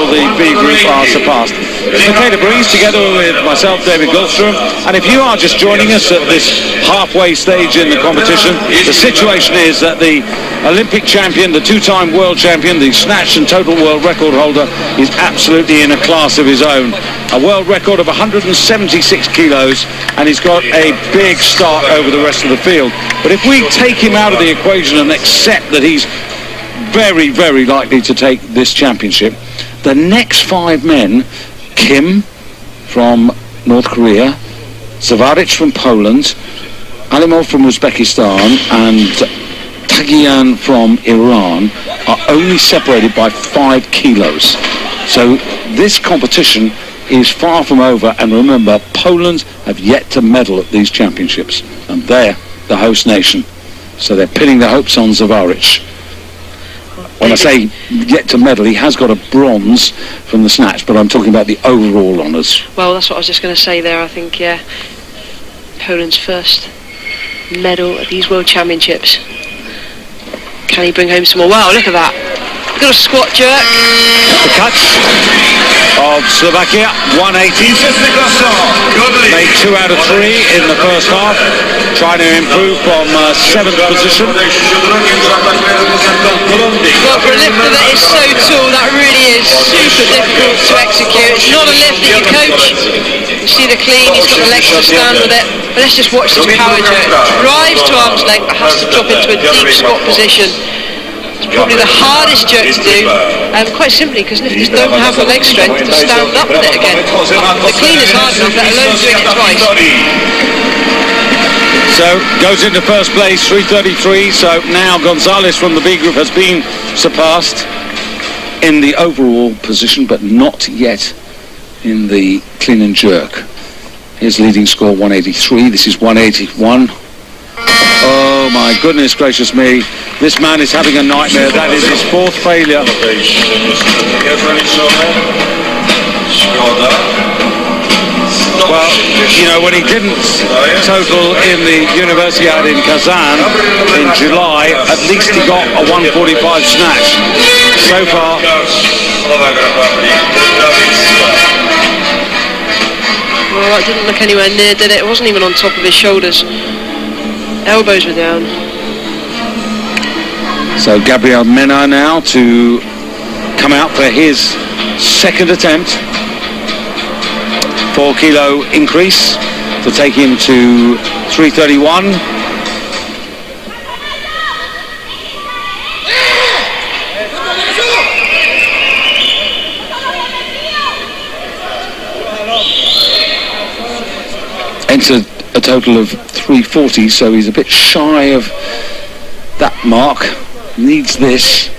the B group are surpassed. It's Michaela Breeze together with myself, David Goldstrom, and if you are just joining us at this halfway stage in the competition, the situation is that the Olympic champion, the two-time world champion, the snatch and total world record holder, is absolutely in a class of his own. A world record of 176 kilos, and he's got a big start over the rest of the field. But if we take him out of the equation and accept that he's very, very likely to take this championship, the next 5 men, Kim from North Korea, Zavaric from Poland, Alimov from Uzbekistan, and Tagian from Iran, are only separated by 5 kilos. So this competition is far from over, and remember, Poland have yet to medal at these championships, and they're the host nation. So they're pinning their hopes on Zavaric. When I say yet to medal, he has got a bronze from the snatch, but I'm talking about the overall honours. Well, that's what I was just going to say there. I think, yeah, Poland's first medal at these World Championships. Can he bring home some more? Wow, look at that. Got a squat jerk. The cuts of Slovakia, 180. Made 2 out of 3 in the first half. Trying to improve from 7th position. Well, for a lifter that is so tall, that really is super difficult to execute. It's not a lift that you coach. You see the clean, he's got the legs to stand with it. But let's just watch this power jerk. Drives to arm's length, but has to drop into a deep squat position. It's probably the hardest jerk to do, quite simply because lifters don't have the leg strength to stand up with it again. The clean is hard enough, let alone doing it twice. So goes into first place, 3:33. So now Gonzalez from the B group has been surpassed in the overall position, but not yet in the clean and jerk. His leading score 183. This is 181. Oh my goodness gracious me. This man is having a nightmare. That is his 4th failure. Well, you know, when he didn't total in the Universiade in Kazan in July, at least he got a 145 snatch. So far, well, that didn't look anywhere near, did it? It wasn't even on top of his shoulders. Elbows were down. So Gabriel Mena now to come out for his 2nd attempt. 4 kilo increase to take him to 331. Entered a total of 340, so he's a bit shy of that mark. Needs this.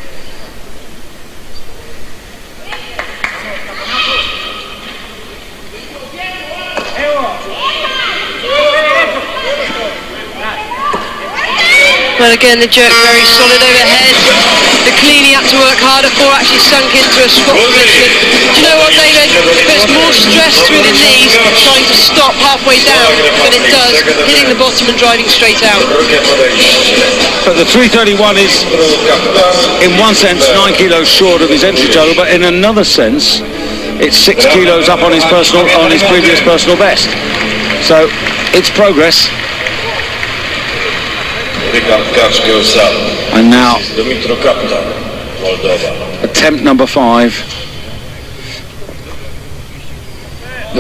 Well, again, the jerk very solid overhead. The clean he had to work harder for actually sunk into a squat position. Do you know what, David? It puts more stress through the knees trying to stop halfway down, but it does, hitting the bottom and driving straight out. But the 331 is, in one sense, 9 kilos short of his entry total, but in another sense, it's 6 kilos up on his previous personal best. So it's progress. And now attempt number 5.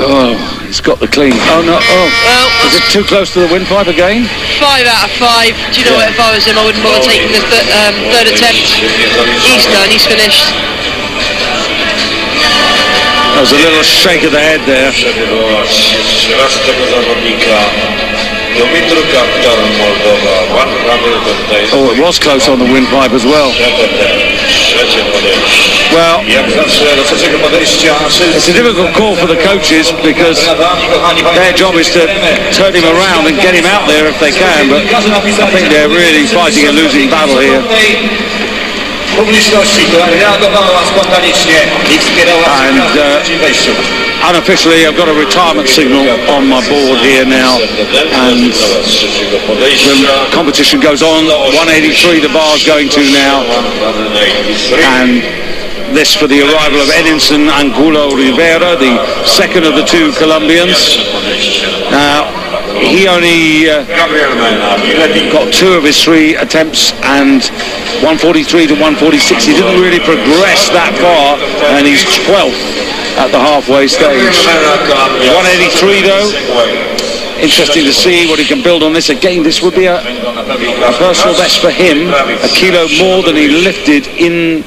Oh, he's got the clean. Oh no, oh. Well, is it too close to the windpipe again? 5 out of 5. Do you know what, if I was him, I wouldn't bother taking the 3rd attempt. He's done, he's finished. There was a little shake of the head there. Oh, it was close on the windpipe as well. Well, it's a difficult call for the coaches because their job is to turn him around and get him out there if they can, but I think they're really fighting a losing battle here. And unofficially I've got a retirement signal on my board here now, and the competition goes on. 183 the bar's going to now, and this for the arrival of Edinson Angulo Rivera, the second of the two Colombians. Now, he only got 2 of his 3 attempts, and 143 to 146. He didn't really progress that far, and he's 12th at the halfway stage. 183 though. Interesting to see what he can build on this. Again, this would be a personal best for him, a kilo more than he lifted in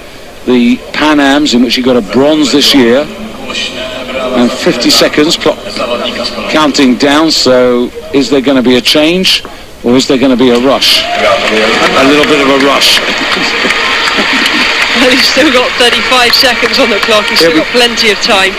the Pan Ams, in which he got a bronze this year. And 50 seconds, clock counting down. So is there going to be a change, or is there going to be a rush? A little bit of a rush. Well, he's still got 35 seconds on the clock. He's still got plenty of time.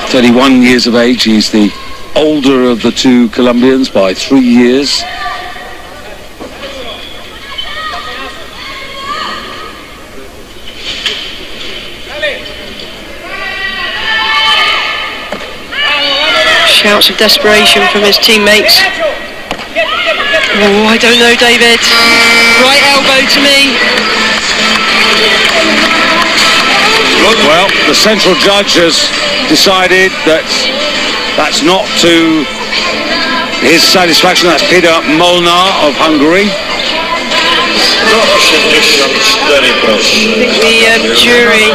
He's 31 years of age. He's the older of the two Colombians by 3 years. Shouts of desperation from his teammates. Oh, I don't know, David. Right elbow to me. Well, the central judge has decided that that's not to his satisfaction. That's Peter Molnar of Hungary. I think the jury...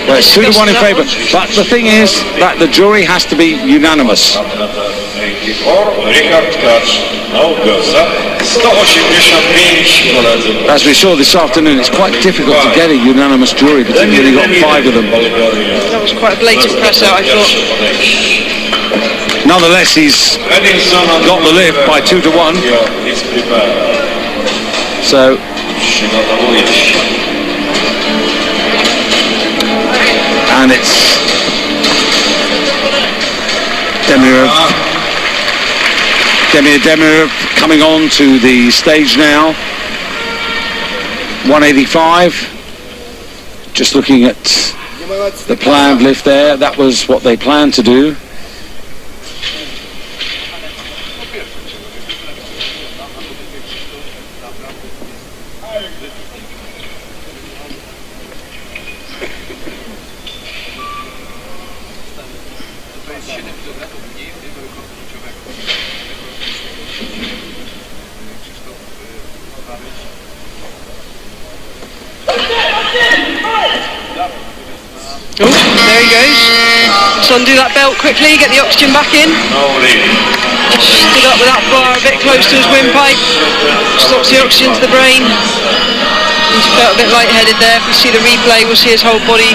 Well, it's 2-1 in favour. But the thing is that the jury has to be unanimous. As we saw this afternoon, it's quite difficult to get a unanimous jury, but you've only got 5 of them. That was quite a blatant press out, I thought. Nonetheless, he's got the lift by 2-1. So and it's Demirov coming on to the stage now. 185. Just looking at the planned lift there, that was what they planned to do. Oh, there he goes. Let's undo that belt quickly, get the oxygen back in. Stood up with that bar a bit close to his windpipe. Stops the oxygen to the brain. He's felt a bit lightheaded there. If we see the replay, we'll see his whole body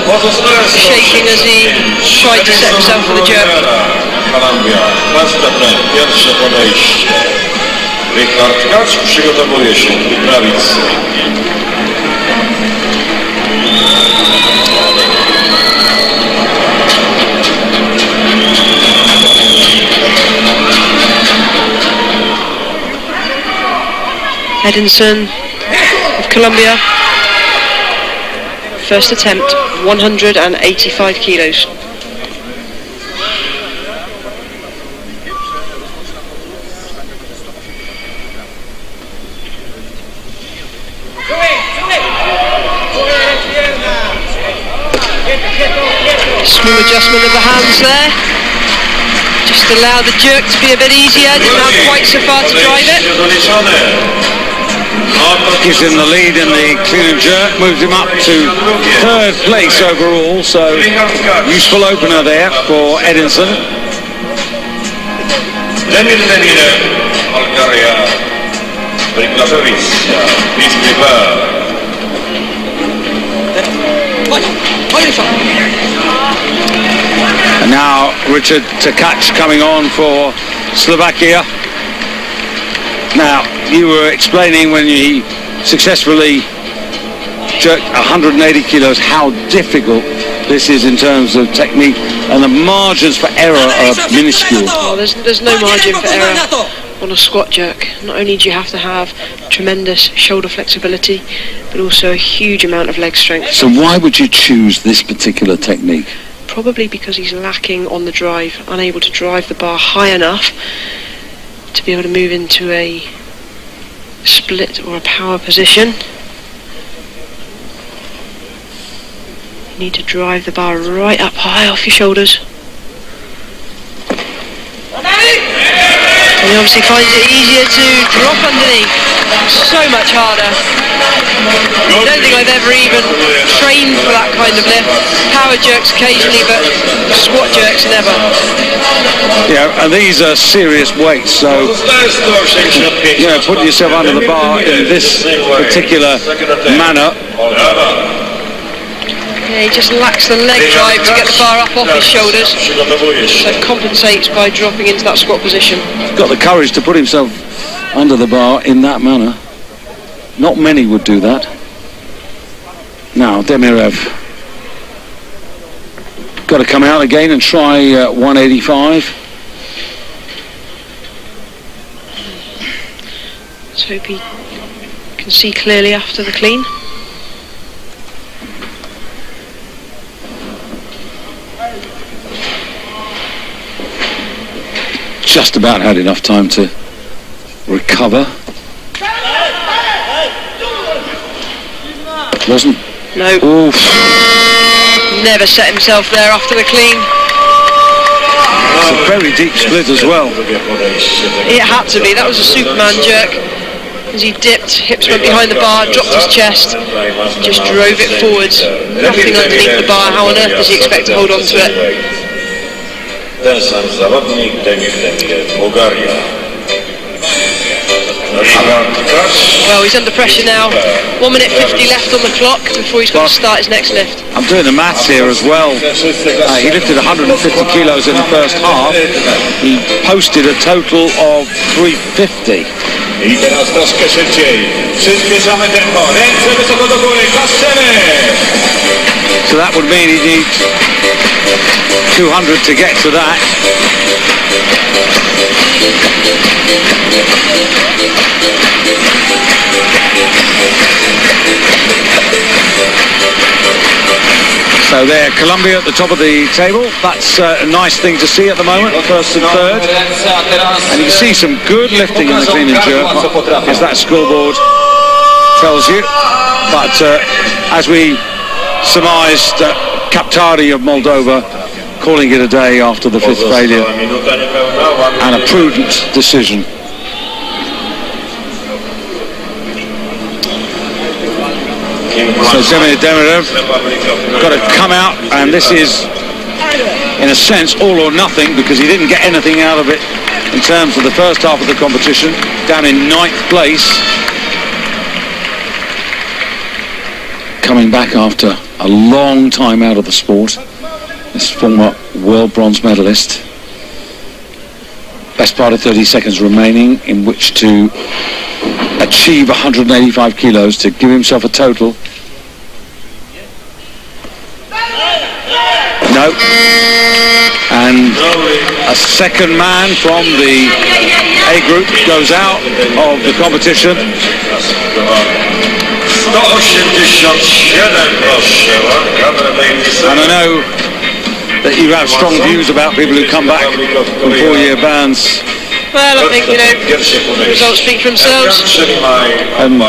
shaking as he tried to set himself for the jerk. Richard Kacz przygotowuje się wyprawić. Edinson of Colombia. First attempt, 185 kilos. Small adjustment of the hands there. Just allow the jerk to be a bit easier. Didn't have quite so far to drive it. Gives him the lead in the clean and jerk, moves him up to 3rd place overall, so useful opener there for Edinson. And now Richard Tkach coming on for Slovakia. Now, you were explaining when he successfully jerked 180 kilos how difficult this is in terms of technique, and the margins for error are minuscule. Oh, there's no margin for error. on a squat jerk. Not only do you have to have tremendous shoulder flexibility, but also a huge amount of leg strength. So why would you choose this particular technique? Probably because he's lacking on the drive, unable to drive the bar high enough to be able to move into a split or a power position. You need to drive the bar right up high off your shoulders. And he obviously finds it easier to drop underneath. So much harder. I don't think I've ever even trained for that kind of lift. Power jerks occasionally, but squat jerks never. Yeah, and these are serious weights, so you know, putting yourself under the bar in this particular manner. Yeah, he just lacks the leg drive to get the bar up off his shoulders, so compensates by dropping into that squat position. He's got the courage to put himself under the bar in that manner. Not many would do that. Now, Demirev got to come out again and try 185. Let's hope he can see clearly after the clean. Just about had enough time to recover. Wasn't? No. Oof. Never set himself there after the clean. It's a very deep split as well. It had to be. That was a Superman jerk. As he dipped, hips went behind the bar, dropped his chest, just drove it forwards. Nothing underneath the bar. How on earth does he expect to hold on to it? Ten sam zawodnik, Demirev, Bułgaria. Well, he's under pressure now. 1 minute 50 left on the clock before he's got to start his next lift. I'm doing the maths here as well. He lifted 150 kilos in the first half. He posted a total of 350. I teraz troszkę szybciej. Przyspieszamy tempo. Ręce wysoko do góry. Klaszczemy. So that would mean he needs 200 to get to that. So there, Colombia at the top of the table. That's a nice thing to see at the moment, first and third. And you can see some good lifting in the clean and jerk, as that scoreboard tells you. But as we surmised, Kaptari of Moldova calling it a day after the fifth failure, and a prudent decision. So Demirev got to come out, and this is, in a sense, all or nothing, because he didn't get anything out of it in terms of the first half of the competition, down in 9th place. Coming back after a long time out of the sport, this former world bronze medalist. Best part of 30 seconds remaining in which to achieve 185 kilos to give himself a total. No. And a second man from the A group goes out of the competition. 187, proszę. And I know that you have strong views about people who come back from 4-year bans. Well, I think, you know, the results speak for themselves. And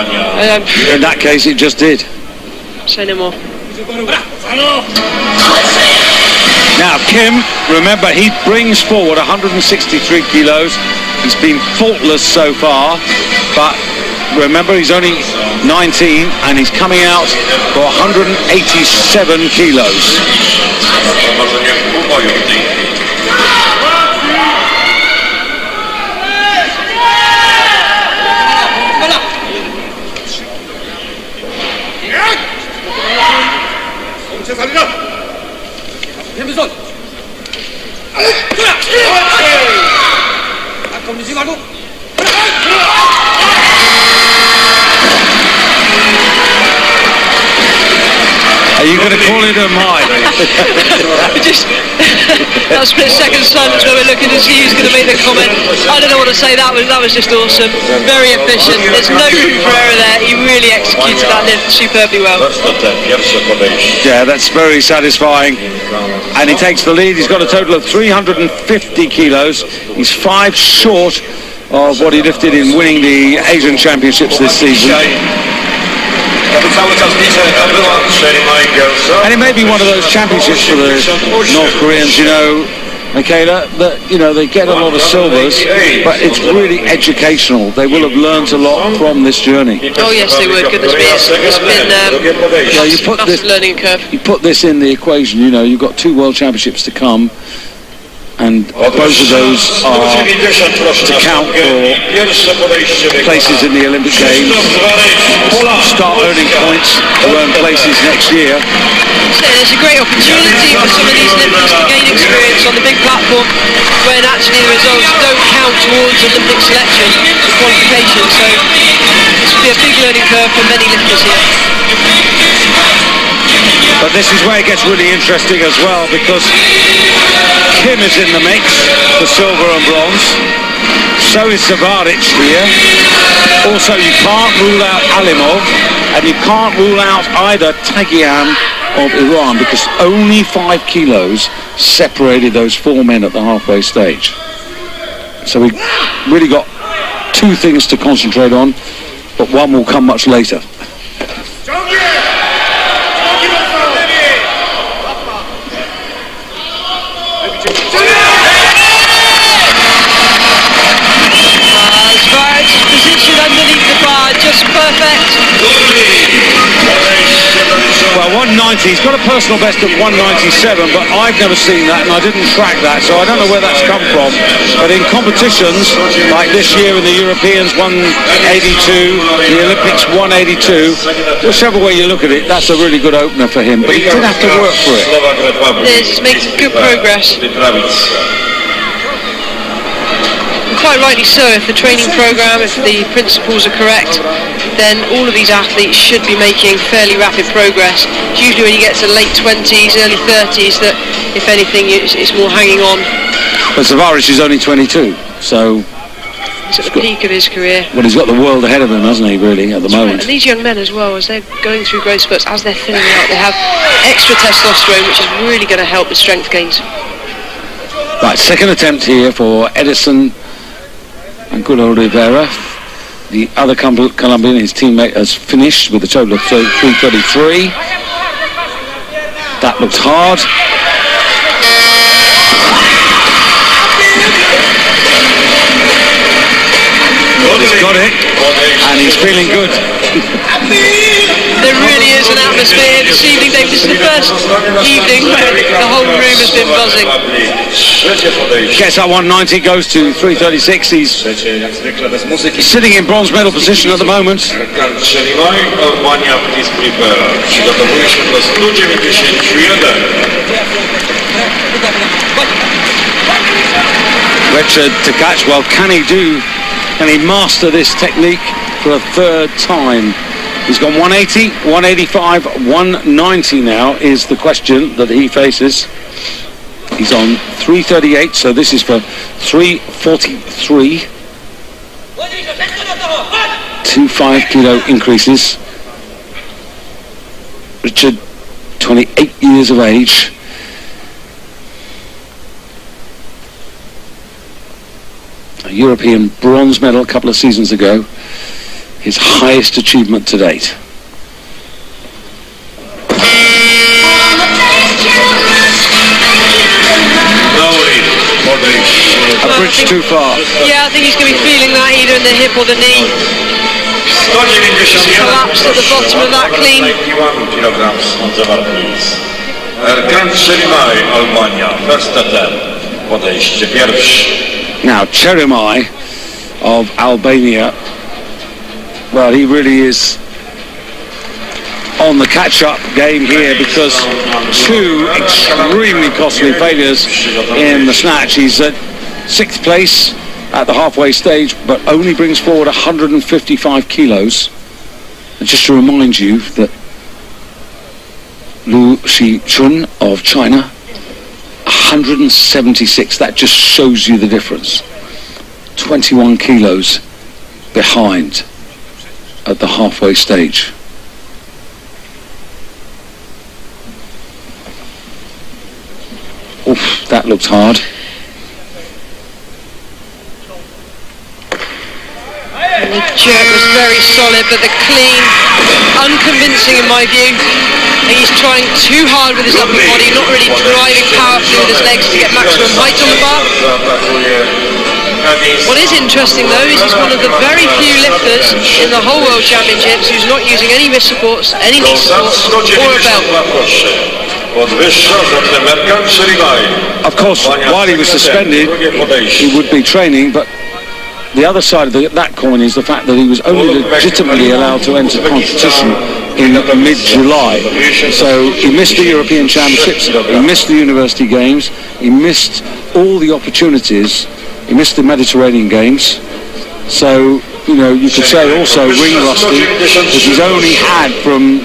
in that case, it just did. Say no more. Now, Kim, remember, he brings forward 163 kilos. He's been faultless so far, but remember, he's only 19 and he's coming out for 187 kilos. Are you going to call it a mile? Just that split second silence where we're looking to see who's going to make the comment. I don't know what to say. That was just awesome. Very efficient. There's no room for error there. He really executed that lift superbly well. Yeah, that's very satisfying. And he takes the lead. He's got a total of 350 kilos. He's 5 short of what he lifted in winning the Asian Championships this season. And it may be one of those championships for the North Koreans, you know, Michaela, that, you know, they get a lot of silvers, but it's really educational. They will have learned a lot from this journey. Oh yes, they would. Goodness me, it's been you put this learning curve. You put this in the equation. You know, you've got 2 World Championships to come, and both of those are to count for places in the Olympic Games. Start earning points to earn places next year. So there's a great opportunity for some of these lifters to gain experience on the big platform when actually the results don't count towards Olympic selection and qualification. So this will be a big learning curve for many lifters here. But this is where it gets really interesting as well, because Kim is in the mix for silver and bronze. So is Savaric here. Also, you can't rule out Alimov, and you can't rule out either Tagian of Iran, because only 5 kilos separated those 4 men at the halfway stage. So we've really got 2 things to concentrate on, but one will come much later. Position underneath the bar, just perfect. Well, 190, he's got a personal best of 197, but I've never seen that, and I didn't track that, so I don't know where that's come from. But in competitions like this year in the Europeans 182, the Olympics 182, whichever way you look at it, that's a really good opener for him. But he did have to work for it. He's making good progress. Quite rightly so. If the training program, if the principles are correct, then all of these athletes should be making fairly rapid progress. It's usually when you get to late 20s, early 30s that, if anything, it's more hanging on. But Savaric is only 22, so he's at the peak of his career. Well, he's got the world ahead of him, hasn't he, really, at the moment. Right. And these young men as well, as they're going through growth spurts, as they're thinning out, they have extra testosterone, which is really going to help with strength gains. Right, second attempt here for Edison and Gulo Rivera. The other Colombian, his teammate, has finished with a total of 333. That looks hard. He's got it, and he's feeling good. There really is an atmosphere this evening, Dave. This is the first evening where the whole room has been buzzing. Gets up 190, goes to 336. He's sitting in bronze medal position at the moment. Richard to catch. Well, can he master this technique for a 3rd time? He's gone 180, 185, 190 now is the question that he faces. He's on 338, so this is for 343. 2 5-kilo increases. Richard, 28 years of age. A European bronze medal a couple of seasons ago. His highest achievement to date. A bridge too far. Yeah, I think he's going to be feeling that either in the hip or the knee. Collapsed at the bottom of that clean. Now, Cheremai of Albania, well, he really is on the catch-up game here, because 2 extremely costly failures in the snatch. He's at 6th place at the halfway stage, but only brings forward 155 kilos. And just to remind you that Xiaojun of China, 176. That just shows you the difference. 21 kilos behind at the halfway stage. Oof, that looks hard. And the jerk was very solid, but the clean, unconvincing in my view. And he's trying too hard with his upper body, not really driving powerfully with his legs to get maximum height on the bar. What is interesting though is he's one of the very few lifters in the whole World Championships who's not using any wrist supports, any knee supports, or a belt. Of course, while he was suspended, he would be training, but the other side of that coin is the fact that he was only legitimately allowed to enter competition in mid-July. So he missed the European Championships, he missed the University Games, he missed all the opportunities, he missed the Mediterranean Games. So, you know, you could say also ring rusty, because he's only had from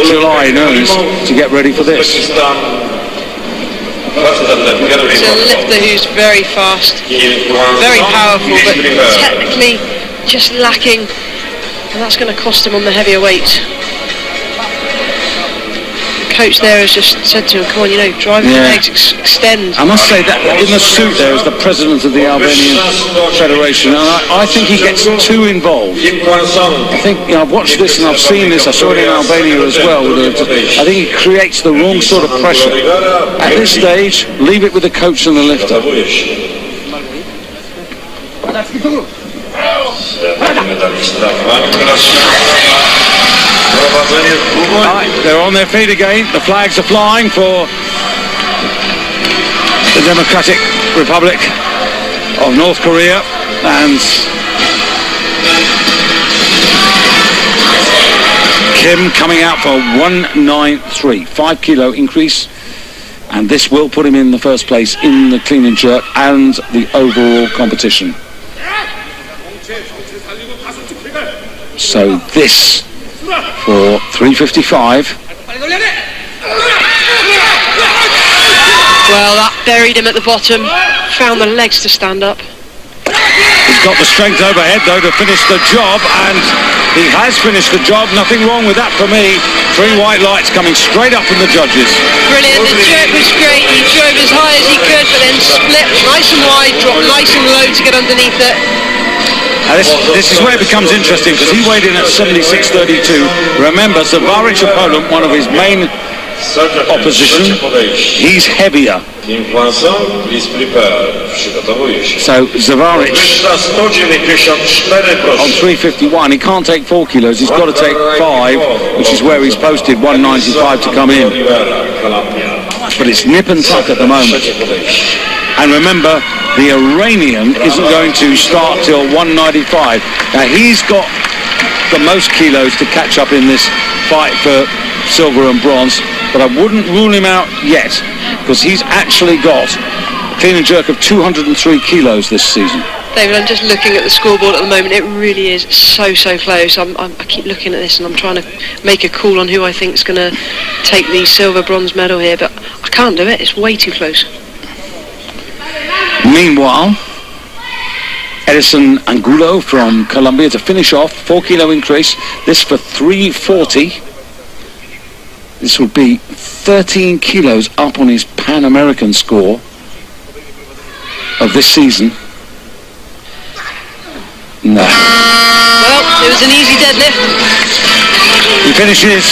July in earnest to get ready for this. He's a lifter who's very fast, very powerful, but technically just lacking, and that's going to cost him on the heavier weights. The coach there has just said to him, come on, you know, drive your legs, extend. I must say that in the suit there is the president of the Albanian Federation, and I think he gets too involved. I think, you know, I've watched this and I've seen this, I saw it in Albania as well. I think he creates the wrong sort of pressure. At this stage, leave it with the coach and the lifter. They're on their feet again. The flags are flying for the Democratic Republic of North Korea, and Kim coming out for 193, 5 kilo increase, and this will put him in the first place in the clean and jerk and the overall competition. So this for 355. Well, that buried him at the bottom, found the legs to stand up. He's got the strength overhead though to finish the job, and he has finished the job. Nothing wrong with that for me. 3 white lights coming straight up from the judges. Brilliant, the jerk was great. He drove as high as he could, but then split nice and wide, dropped nice and low to get underneath it. Now this is where it becomes interesting, because he weighed in at 76.32. Remember, Zavaric of Poland, one of his main opposition, he's heavier. So Zavaric on 351, he can't take 4 kilos, he's got to take 5, which is where he's posted 195 to come in. But it's nip and tuck at the moment. And remember, the Iranian isn't going to start till 195. Now he's got the most kilos to catch up in this fight for silver and bronze, but I wouldn't rule him out yet, because he's actually got a clean and jerk of 203 kilos this season. David, I'm just looking at the scoreboard at the moment. It really is so close. I keep looking at this and I'm trying to make a call on who I think is going to take the silver bronze medal here, but I can't do it. It's way too close. Meanwhile, Edison Angulo from Colombia to finish off, 4 kilo increase, this for 340. This would be 13 kilos up on his Pan-American score of this season. No. Well, it was an easy deadlift. He finishes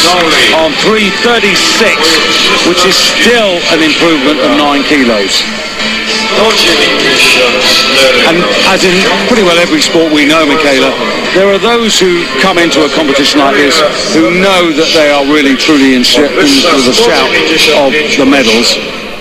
on 336, which is still an improvement of 9 kilos. And as in pretty well every sport we know, Michaela, there are those who come into a competition like this who know that they are really truly into the shout of the medals.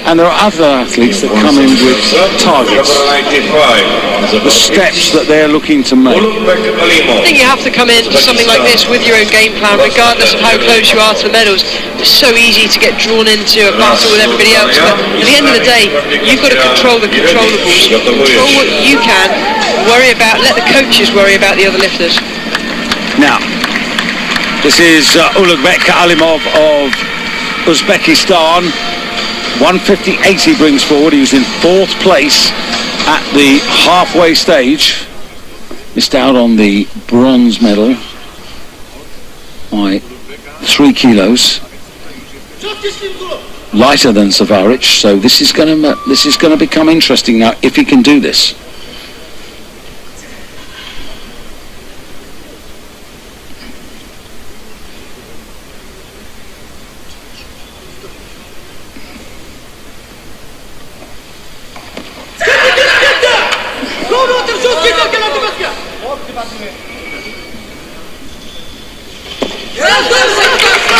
And there are other athletes that come in with targets, the steps that they're looking to make. I think you have to come into something like this with your own game plan, regardless of how close you are to the medals. It's so easy to get drawn into a battle with everybody else, but at the end of the day, you've got to control the controllables. Control what you can, let the coaches worry about the other lifters. Now, this is Ulugbek Alimov of Uzbekistan. 158 he brings forward. He was in 4th place at the halfway stage. Missed out on the bronze medal by 3 kilos. Lighter than Savaric, so this is going to become interesting now if he can do this.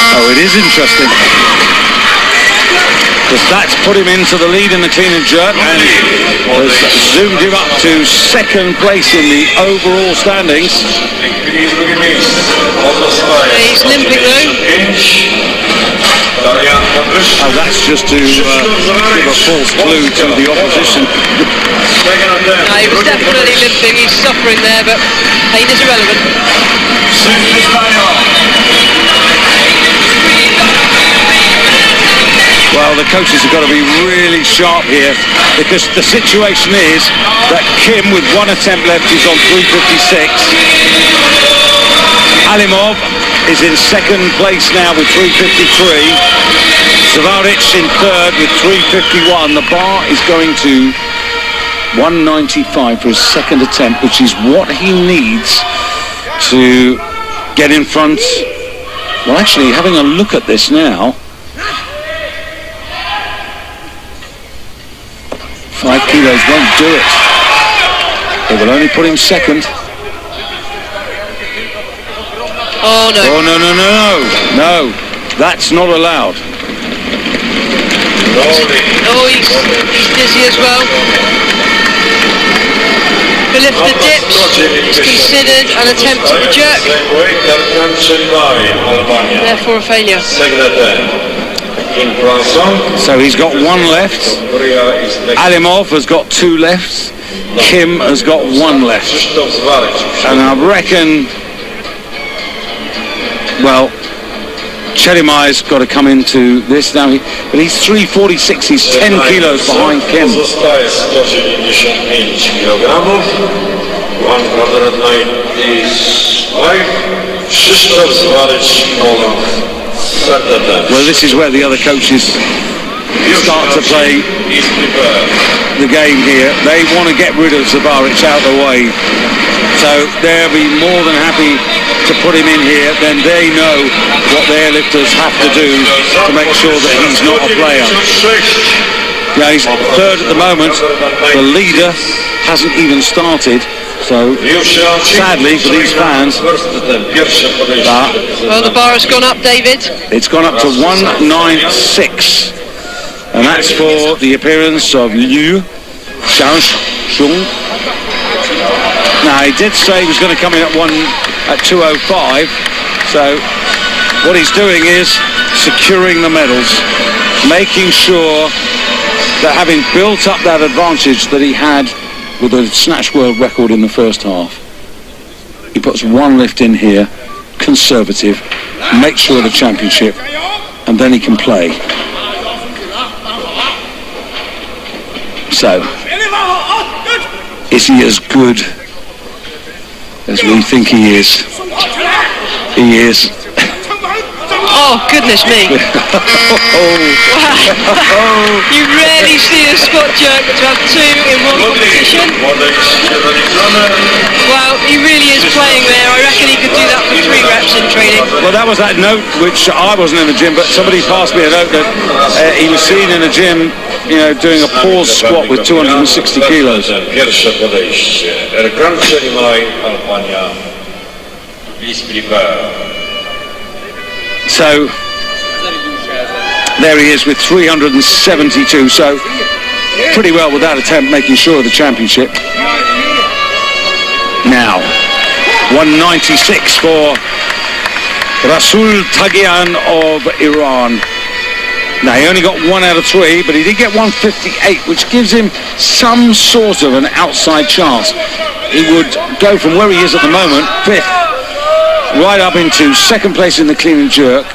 Oh, it is interesting, because that's put him into the lead in the clean and jerk and has zoomed him up to 2nd place in the overall standings. He's limping though. Oh, that's just to give a false clue to the opposition. No, he was definitely limping. He's suffering there, but pain is irrelevant. Well, the coaches have got to be really sharp here, because the situation is that Kim, with 1 attempt left, is on 3:56. Alimov is in 2nd place now with 3:53. Savaric in 3rd with 3:51. The bar is going to 195 for his 2nd attempt, which is what he needs to get in front. Well, actually, having a look at this now, 5 kilos won't do it. It will only put him 2nd. Oh no. Oh, no, that's not allowed. Oh, he's dizzy as well. The lifter dips is considered an attempt at the jerk, therefore a failure. So he's got 1 left. Alimov has got 2 left. Kim has got 1 left. And I reckon, well, Chelimai's got to come into this now, but he's 3:46. He's 10 kilos behind Kim. Well, this is where the other coaches start to play the game here. They want to get rid of Savaric out of the way, so they'll be more than happy to put him in here. Then they know what their lifters have to do to make sure that he's not a player. Yeah, he's 3rd at the moment. The leader hasn't even started. So, sadly for these fans, Well, the bar has gone up, David. it's gone up to 196. And that's for the appearance of Xiaojun. Now, he did say he was going to come in at 205. So, what he's doing is securing the medals, making sure that, having built up that advantage that he had with the snatch world record in the first half, he puts 1 lift in here, conservative, make sure of the championship, and then he can play. So, is he as good as we think he is? He is. Oh, goodness me. Wow. You rarely see a squat jerk to have 2 in 1 competition. Well, he really is playing there. I reckon he could do that for 3 reps in training. Well, that was that note, which I wasn't in the gym, but somebody passed me a note that he was seen in the gym, doing a pause squat with 260 kilos. So, there he is with 372, so pretty well with that attempt, making sure of the championship. Now, 196 for Rasul Tagian of Iran. Now, he only got 1 out of 3, but he did get 158, which gives him some sort of an outside chance. He would go from where he is at the moment, 5th, right up into 2nd place in the clean and jerk.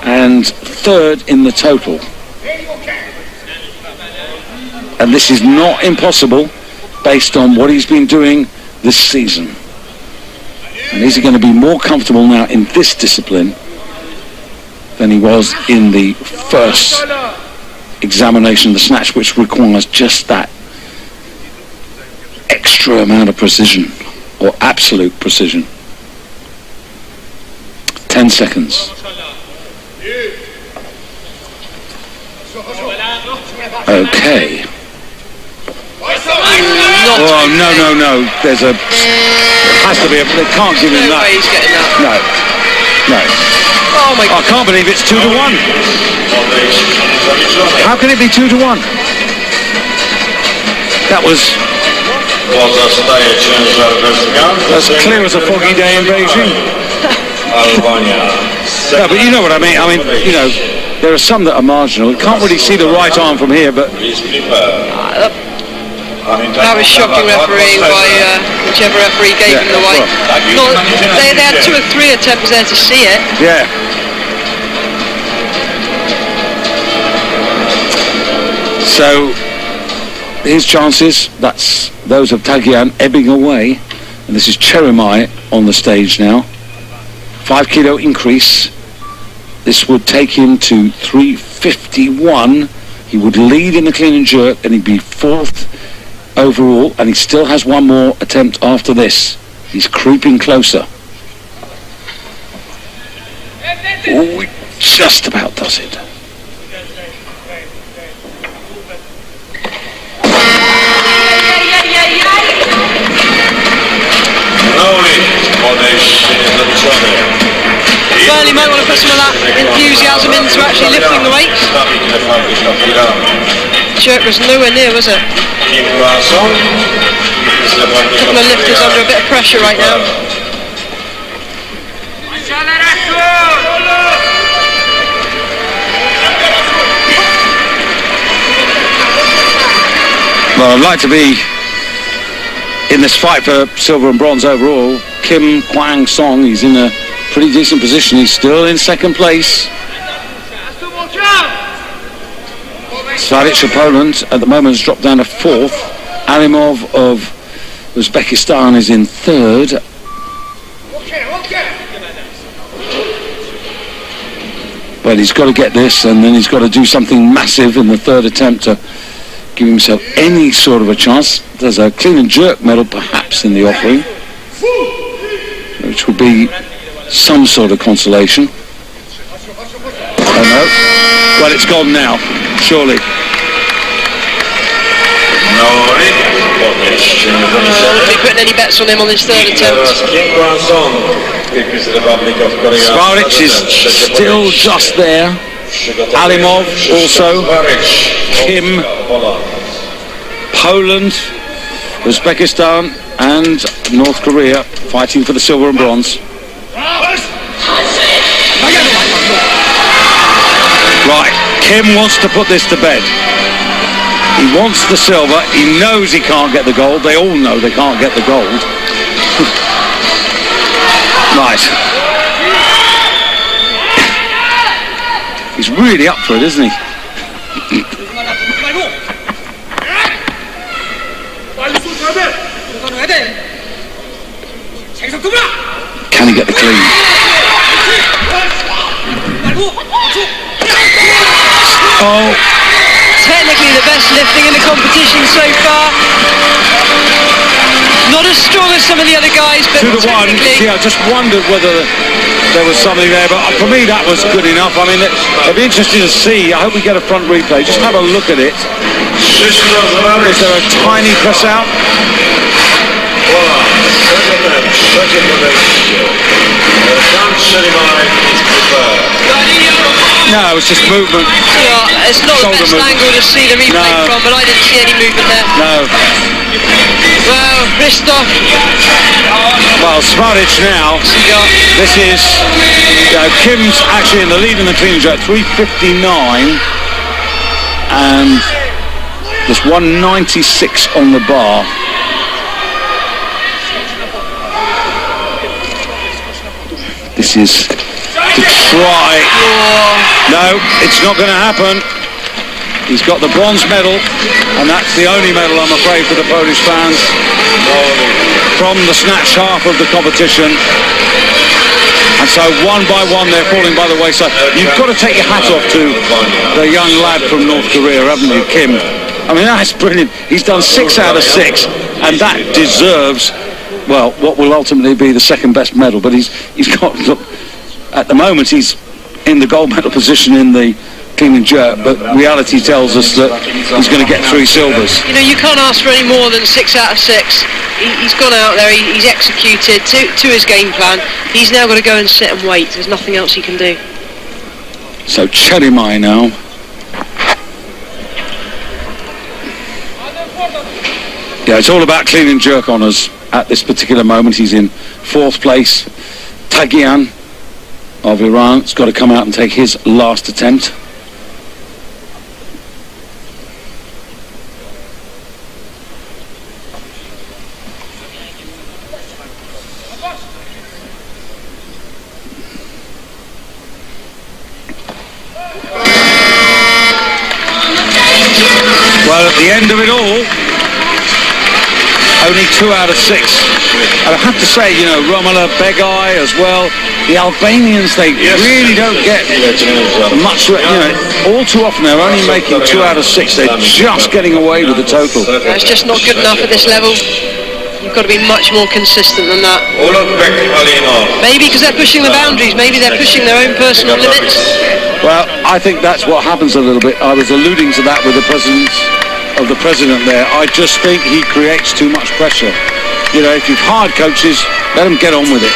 and third in the total. And this is not impossible based on what he's been doing this season. And is he going to be more comfortable now in this discipline than he was in the first examination of the snatch, which requires just that extra amount of precision, or absolute precision. 10 seconds. Okay. Oh, no. There's a... There has to be a... They can't give him that. No way he's getting that. No. Oh my God. I can't believe it's 2-1. How can it be 2-1? That was... as clear as a foggy day in Beijing. No, but you know what I mean. I mean, you know, there are some that are marginal. You can't really see the right arm from here, but... That was shocking refereeing by whichever referee gave him the white. Well, they had 2 or 3 attempts there to see it. Yeah. So, his chances, that's those of Tagian ebbing away. And this is Cheremai on the stage now. 5 kilo increase. This would take him to 351. He would lead in the clean and jerk, and he'd be 4th overall, and he still has one more attempt after this. He's creeping closer. Oh, he just about does it. Well, he might want to put some of that enthusiasm into actually lifting the weights. Jerk was nowhere near, was it? A couple of lifters under a bit of pressure right now. Well, I'd like to be in this fight for silver and bronze overall. Kim Kwang Song, he's in a pretty decent position. He's still in 2nd place. Svaric of Poland at the moment has dropped down to 4th. Alimov of Uzbekistan is in 3rd. But he's got to get this, and then he's got to do something massive in the 3rd attempt to give himself any sort of a chance. There's a clean and jerk medal perhaps in the offering, which would be some sort of consolation. Oh no. Well, it's gone now, surely. Wouldn't be putting any bets on him on his 3rd attempt. Svaric is still just there. Alimov also. Kim, Poland, Uzbekistan and North Korea fighting for the silver and bronze. Right, Kim wants to put this to bed. He wants the silver. He knows he can't get the gold. They all know they can't get the gold. Right. He's really up for it, isn't he? Can he get the clean? Oh. Technically the best lifting in the competition so far. Not as strong as some of the other guys, but 2-1. Yeah, I just wondered whether there was something there, but for me that was good enough. I mean, it'd be interesting to see. I hope we get a front replay. Just have a look at it. Is there a tiny press out? No, it's just movement. Yeah, it's not the best angle to see the replay from, but I didn't see any movement there. No. Well, Christoph. Well, Svaric now. This is Kim's actually in the lead in the clean and jerk, 359, and there's 196 on the bar. This is to try. No, it's not going to happen. He's got the bronze medal, and that's the only medal, I'm afraid, for the Polish fans from the snatch half of the competition. And so one by one they're falling by the wayside. You've got to take your hat off to the young lad from North Korea, haven't you, Kim? I mean, that's brilliant. He's done 6 out of 6, and that deserves, well, what will ultimately be the second best medal. But he's got, look, at the moment he's in the gold medal position in the clean and jerk, but reality tells us that he's going to get 3 silvers. You know, you can't ask for any more than 6 out of 6. He's gone out there, he's executed to his game plan. He's now got to go and sit and wait. There's nothing else he can do. So Cherimai now. Yeah, it's all about clean and jerk honours at this particular moment. He's in 4th place. Tagian of Iran has got to come out and take his last attempt. Well, at the end of it all, only 2 out of 6. And I have to say, you know, Romola, Begay as well, the Albanians, they really don't get much, you know, all too often they're only making 2 out of 6. They're just getting away with the total. That's just not good enough at this level. You've got to be much more consistent than that. Maybe because they're pushing the boundaries, maybe they're pushing their own personal limits. Well, I think that's what happens a little bit. I was alluding to that with the president there. I just think he creates too much pressure. You know, if you've hired coaches, let them get on with it.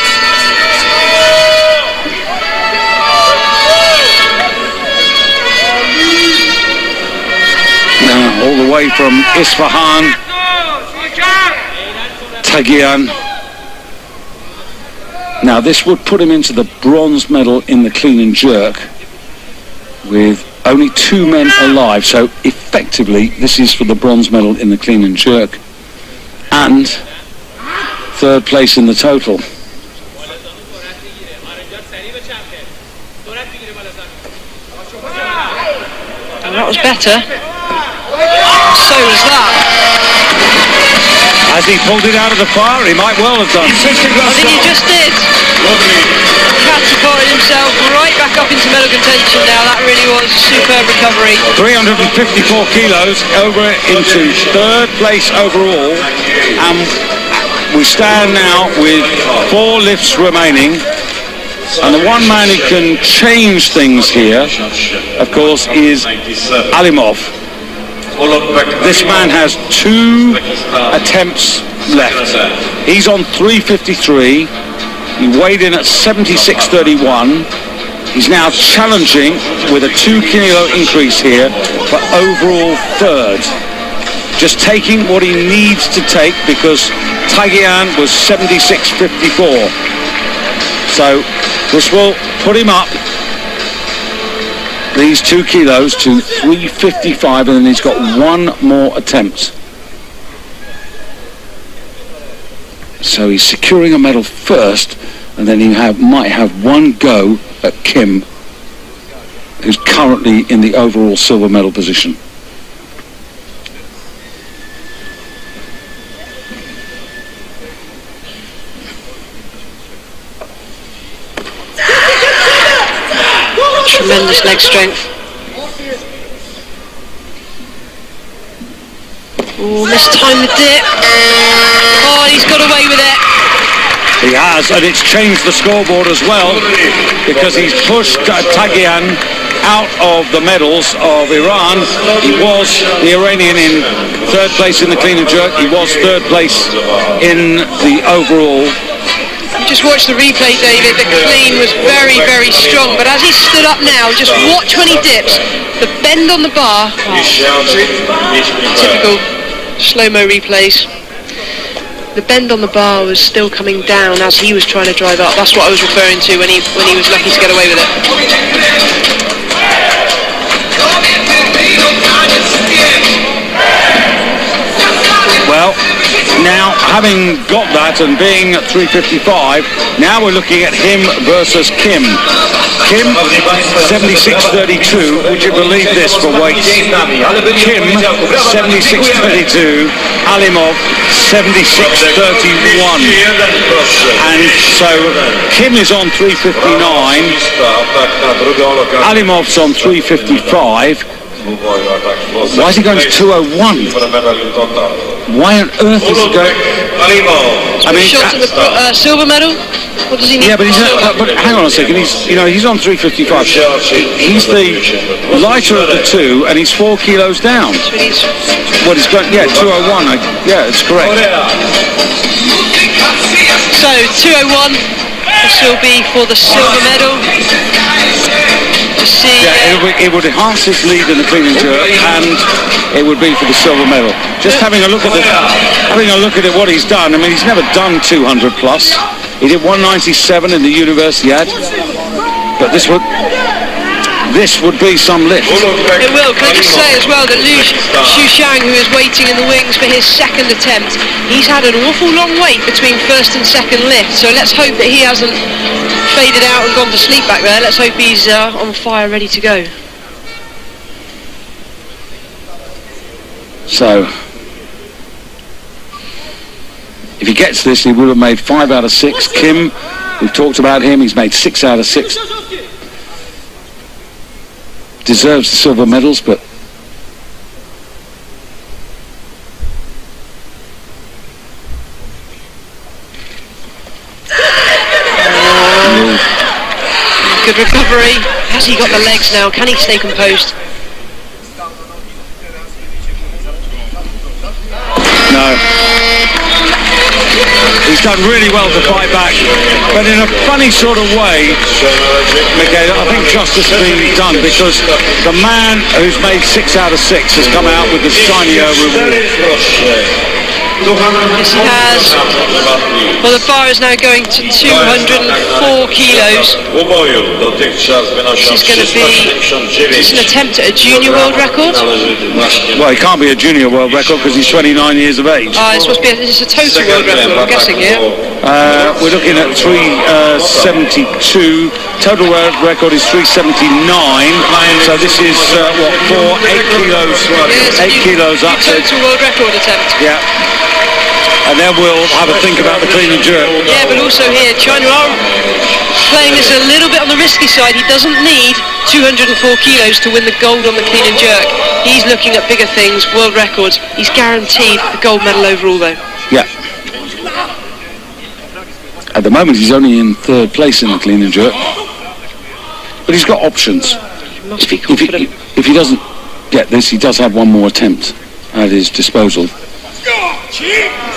Now, all the way from Isfahan, Tagian. Now, this would put him into the bronze medal in the clean and jerk, with only 2 men alive. So effectively this is for the bronze medal in the clean and jerk and 3rd place in the total. And that was better. So was that. Has he pulled it out of the fire? He might well have done. I think he just did. Catapulted himself right back up into medal contention now. That really was a superb recovery. 354 kilos over into 3rd place overall, and we stand now with 4 lifts remaining. And the one man who can change things here, of course, is Alimov. This man has 2 attempts left. He's on 353. He weighed in at 76.31. He's now challenging with a 2 kilo increase here for overall 3rd. Just taking what he needs to take because Tagian was 76.54. So this will put him up these 2 kilos to 355, and then he's got 1 more attempt. So he's securing a medal first, and then he might have 1 go at Kim, who's currently in the overall silver medal position. Tremendous leg strength. Oh, mistimed the dip. Oh, he's got away with it. He has, and it's changed the scoreboard as well, because he's pushed Tagian out of the medals of Iran. He was the Iranian in 3rd place in the clean and jerk. He was 3rd place in the overall. Just watch the replay, David. The clean was very, very strong. But as he stood up now, just watch when he dips. The bend on the bar. Typical slow-mo replays. The bend on the bar was still coming down as he was trying to drive up. That's what I was referring to when he was lucky to get away with it. Well, now having got that and being at 355, now we're looking at him versus Kim. Kim, 76.32. Would you believe this for weights? Kim, 76.32. Alimov, 76.31. And so Kim is on 3.59. Alimov's on 3.55. Why is he going to 2:01? Why on earth is he going? I mean, shot at the silver medal. What does he need? Yeah, but but hang on a second. He's on 3.55. He's the lighter of the two, and he's 4 kilos down. What he's going? Yeah, 2:01. Yeah, it's correct. So 2:01. This will be for the silver medal. Yeah, it would enhance his lead in the clean and jerk, and it would be for the silver medal. Just having a look at what he's done. I mean, he's never done 200 plus. He did 197 in the Universiade, but this would be some lift. It will. Can I just say as well that Xiaojun, who is waiting in the wings for his second attempt, he's had an awful long wait between first and second lift, so let's hope that he hasn't faded out and gone to sleep back there. Let's hope he's on fire, ready to go. So, if he gets this, he would have made 5 out of 6. Kim, we've talked about him, he's made 6 out of 6. Deserves the silver medals, but good recovery. Has he got the legs now? Can he stay composed? no. He's done really well to fight back, but in a funny sort of way, Miguel, I think justice has been done, because the man who's made 6 out of 6 has come out with the shinier reward. Yes, he has. Well, the bar is now going to 204 kilos. This is going to be, is this an attempt at a junior world record? Well, it can't be a junior world record because he's 29 years of age. This must be this is a total world record, I'm guessing, yeah? We're looking at 372. Total world record is 379. So this is, 8 kilos? 8 kilos up. Total world record attempt. Yeah. And then we'll have a think about the clean and jerk. Yeah, but also here, China are playing this a little bit on the risky side. He doesn't need 204 kilos to win the gold on the clean and jerk. He's looking at bigger things, world records. He's guaranteed the gold medal overall, though. Yeah. At the moment, he's only in 3rd place in the clean and jerk. But he's got options. He must be confident. If he doesn't get this, he does have one more attempt at his disposal.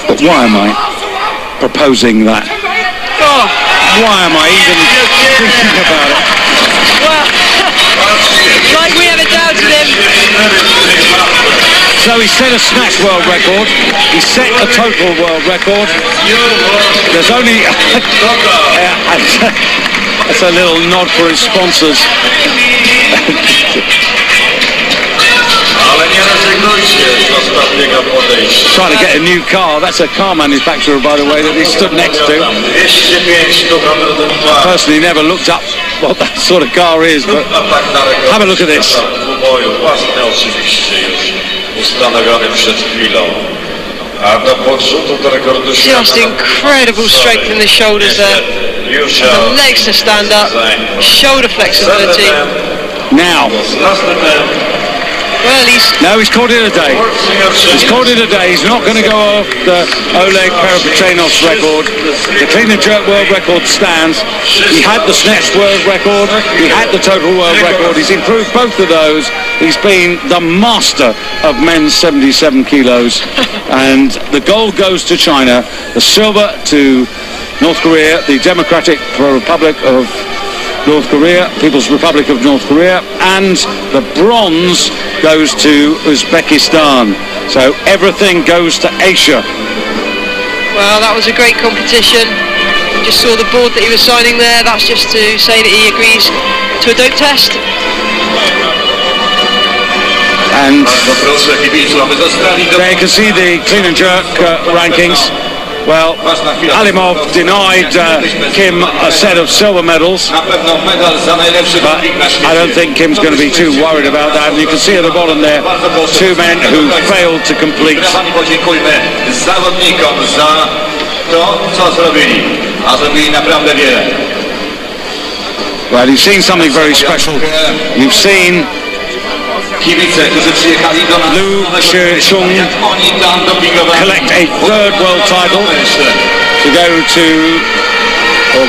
But why am I proposing that? Why am I even thinking about it? Well, like we ever doubted him. So he set a snatch world record. He set a total world record. There's only... that's a little nod for his sponsors. Trying to get a new car. That's a car manufacturer, by the way, that he stood next to. I personally never looked up what that sort of car is, but have a look at this. Just incredible strength in the shoulders there. The legs to stand up. Shoulder flexibility. Now. Well, he's called it a day. He's called it a day. He's not going to go off the Oleg Karapetyanov's record. The clean and jerk world record stands. He had the snatch world record. He had the total world record. He's improved both of those. He's been the master of men's 77 kilos. And the gold goes to China. The silver to North Korea, the Democratic Republic of North Korea, People's Republic of North Korea, and the bronze goes to Uzbekistan. So everything goes to Asia. Well, that was a great competition. Just saw the board that he was signing there. That's just to say that he agrees to a dope test. And there you can see the clean and jerk rankings. Well, Alimov denied Kim a set of silver medals, Na pewno medal za najlepszy but wynik na I świecie. don't think Kim's going to be too worried about that. And you can see at the bottom there, two men who failed to complete. Brawa, podziękujmy zawodnikom za to, co zrobili, a zrobili naprawdę wiele. Well, you've seen something very special. You've seen Kibice, którzy przyjechali do nas, Xiaojun jak oni tam dopingowali. collect a third world title to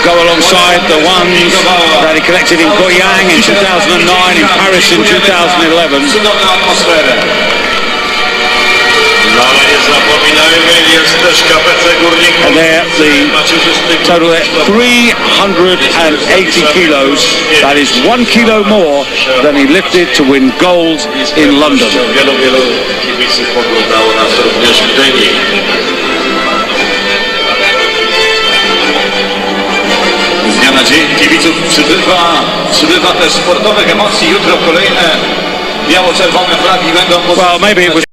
go alongside the ones that he collected in Goyang in 2009, in Paris in 2011. Cudowną atmosferę. No ale nie zapominajmy, jest też KPC Górników. And there, the total 380 kilos. That is 1 kilo more than he lifted to win gold in London. Wielu kibiców oglądało nas również w Gdyni. Z dnia na dzień kibiców przybywa też sportowych emocji. Jutro kolejne biało-czerwone flagi będą... Well, maybe it was